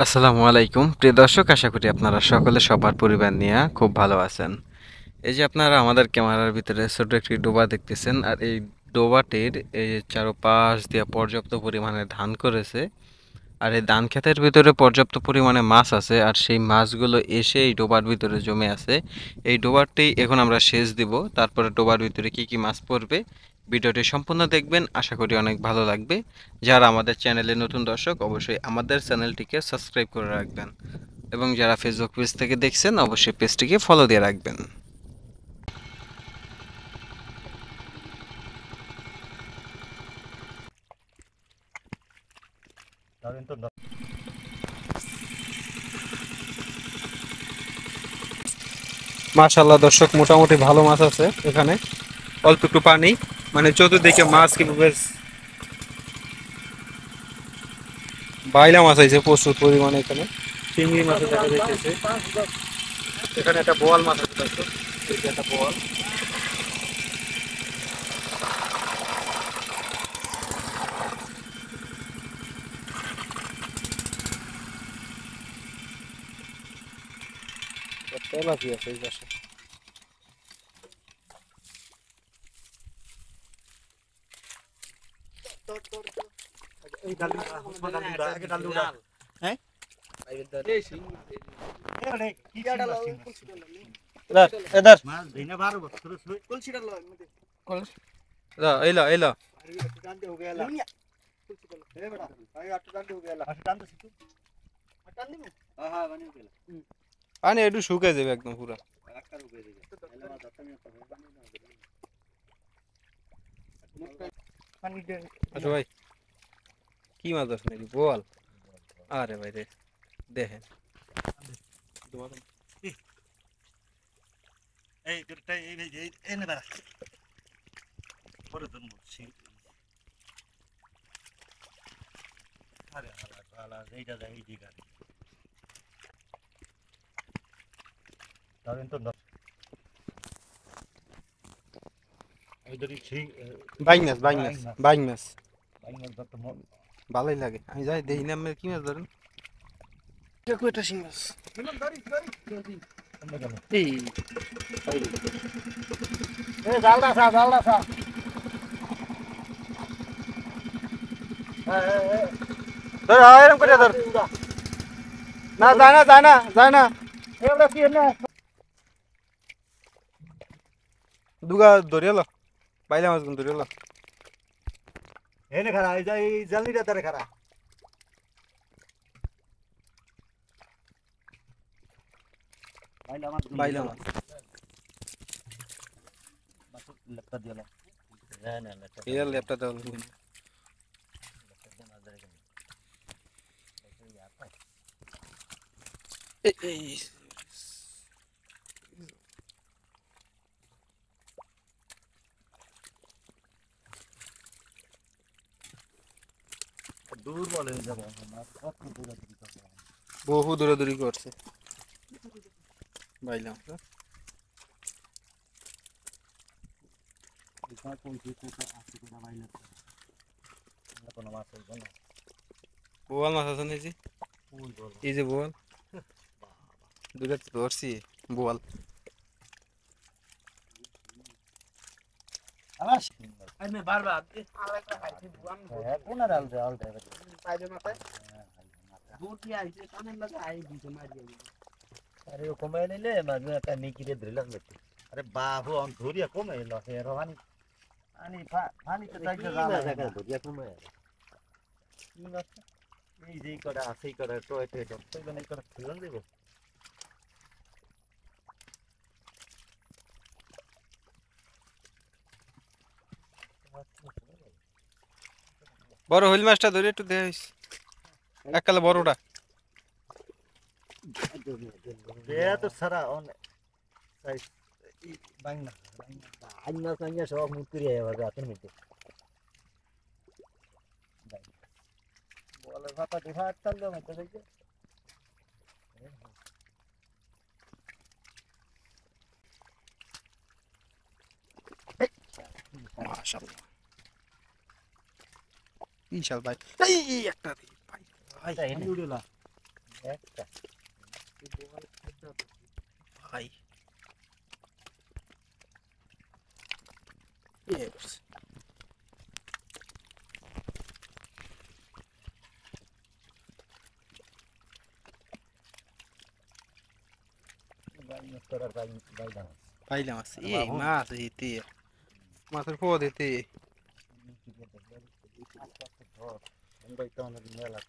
আসসালামু আলাইকুম প্রিয় দর্শক, আশা করি আপনারা সকলে সবার পরিবার নিয়ে খুব ভালো আছেন। এই যে আপনারা আমাদের ক্যামেরার ভিতরে ছোট একটি ডোবা দেখতেছেন, আর এই ডোবাটির এই চারপাশ দিয়ে পর্যাপ্ত পরিমাণে ধান করেছে। আর এই ধান ক্ষেতের ভিতরে পর্যাপ্ত পরিমাণে মাছ আছে, আর সেই মাছগুলো এসে এই ডোবার ভিতরে জমে আছে। এই ডোবারটি এখন আমরা সেচ দিব, তারপরে ডোবার ভিতরে কি কি মাছ পড়বে ভিডিওটি সম্পূর্ণ দেখবেন, আশা করি অনেক ভালো লাগবে। যারা আমাদের চ্যানেলে নতুন দর্শক, অবশ্যই আমাদের চ্যানেলটিকে সাবস্ক্রাইব করে রাখবেন, এবং যারা ফেসবুক পেজ থেকে দেখছেন অবশ্যই পেজটিকে ফলো দিয়ে রাখবেন। মাশাআল্লাহ দর্শক, মোটামুটি ভালো মাছ আছে এখানে। অল্প একটু পানি, মানে চতুর্দিকে মাছ কিভাবে বাইলা মাছ আছে প্রচুর পরিমাণে এখানে। চিংড়ি মাছ দেখা যাচ্ছে, এখানে একটা বোয়াল মাছ আছে দর্শক, এই যে একটা বোয়াল। তেলাপি আছে এই পাশে। হ্যাঁ এলো এলো। পানি একটু শুকিয়ে যাবে একদম পুরো। আচ্ছা ভাই, কি মাছ আছে নাকি? বোয়াল? আরে ভাই রে, দেখেন বাইং মাছ, বাইং মাছ, বাইং মাছ ভালোই লাগে। আমি যাই দেখি না কি মাছ ধরেন। কয়টা শিং মাছ এই ধর, এরকম করে ধর। না যায় না, যায় না, যায় না। দুগা ধরে এলো, বাইলা মাছ ধরে এলো। এনে খারা এই যে এই জালনিটা তারে খারা বাইলা মাছ লেপটা দিলা না না না এর লেপটা দাও। এই দূর বলে যাব না কত দূর দূর করতে বহু দূরাদূরি করছে বাইলা মাছ। এটা কোন কি কোটা আছে কোটা বাইলে না কোন মাছ হইব না বোয়াল মাছ আছে না? এই যে, কোন বল এই যে বোয়াল, দুটা তো ধরছি বোয়াল। আলাস আমি বারবার আলাদা খাইছি বুয়াম কোন আর আল আল দে পাইজে মাথায় বুটি আইছে কানের লাগা আই দিছে মারিয়ে আরে ও কমে নিলে মাঝে একটা নিকিরে ধরিলাম বেটি আরে বাবু অন ধরিয়া কমে এলো হে রহানি আনি পানি তো যাইতে জানা জায়গা ধরিয়া কমে কি মাছ এই যে কটা আছে এই কটা তো এটা তো মানে কটা ফেলন দেব বড় হইল মাছটা ধরে একটু দেখিস, এককালে বড়টা। এ তো সারা অন সাইজ বাংলা বাংলা বাংলা সব মুখ করে আবার রাতের মধ্যে বলে ভাতা দিভা আটটাল দাও মতো দেখে মাশাআল্লাহ, বিশাল ভাই। এই একটা ভাই, ভাই এটা এনে উড়লা একটা ভাই তোর আর বাইলাম পাইলাম আছে এই বাবু। মাছ হইতে মাছের পদ হইতে আস্তে আস্তে ধর মুম্বাই তো অনেক মেলা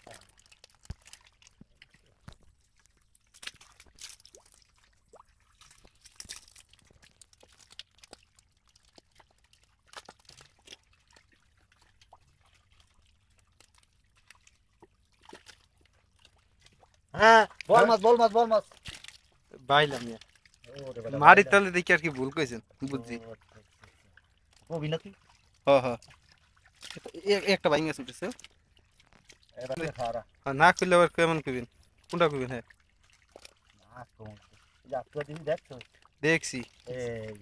হ্যাঁ বল মাছ বল মাছ বল মাছ বাইলাম ওরে বেটা মারি তালে দেখি আর কি ভুল কইছেন বুঝছি কবি নাকি হ হ একটা বাইং আছে উঠেছে এবার খাওয়া না খুললে আবার কেমন কইবেন কোনটা কইবেন হ্যাঁ না কম যাত্রা দিন দেখছো দেখছি এই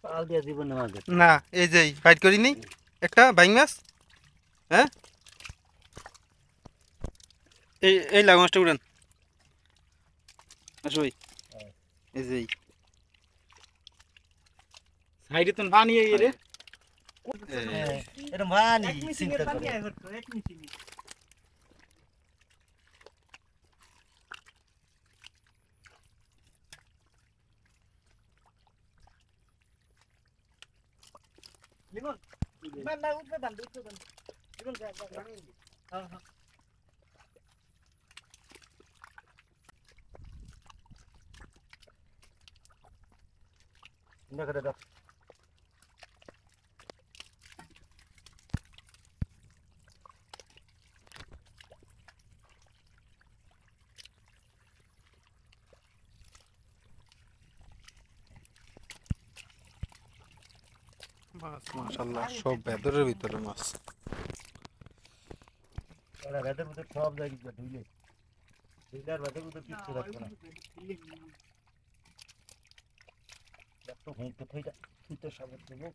পাল দিয়া জীবনে মাঝে না এই যে ফাইট করিনি একটা বাইং মাছ হ্যাঁ এই লাগো মাছটা উড়ান আসো ভাই এই যে সাইডে তো পানি এই রে এটা মানি চিন্তা করে দেখো দেখো মাছ মাশাআল্লাহ সব ভেতরের ভিতরে মাছ ওরা ভেতর ভিতর সব জায়গায় ধুইলে ধুইলার ভেতর ভিতর কিচ্ছু রাখবে না এত হুঁকে থইটা তুই তো সাগর দেবো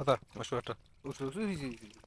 আদা মাছ একটা উঠে